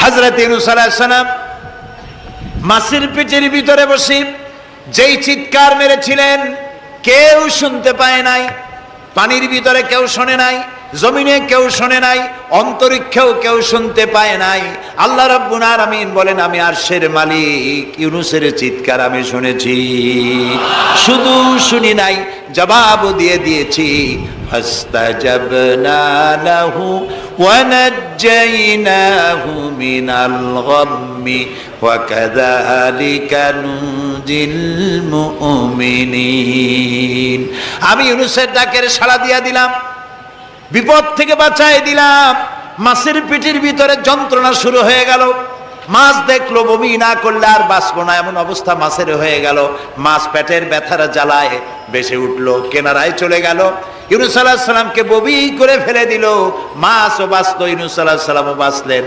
হযরত ইউনূস আলাইহিস সালাম মাছের পেটের ভিতরে বসে যেই চিৎকার মেরেছিলেন কেউ শুনতে পায় নাই। পানির ভিতরে কেউ শোনে নাই, জমিনে কেউ শোনে নাই, অন্তরিক্ষেও কেউ শুনতে পায় নাই। আল্লাহ রাব্বুল আলামিন বলেন, আমি আরশের মালিক ইউনূসের চিৎকার আমি শুনেছি। শুধু শুনি নাই, জবাবও দিয়ে দিয়েছি। ফাস্তাজাবনা লাহু ওয়া নাজ্জাইনাহু মিনাল গাম্মি ওয়া কাযালিকা নুনজিল মুমিনিন। আমি ইউনূসের ডাকের সাড়া দিয়া দিলাম, বিপদ থেকে বাঁচাই দিলাম। মাছের পেটের ভিতরে যন্ত্রণা শুরু হয়ে গেল। মাছ দেখলো বমি না করলে আর বাঁচবো না, এমন অবস্থা মাছের হয়ে গেল। মাছ পেটের ব্যথার জ্বালায় বেশি উঠলো, কেনারায় চলে গেল। ইউনূস আলাইহিস সালামকে বমি করে ফেলে দিল। মাছও বাঁচলো, ইউনূস আলাইহিস সালামও বাঁচলেন।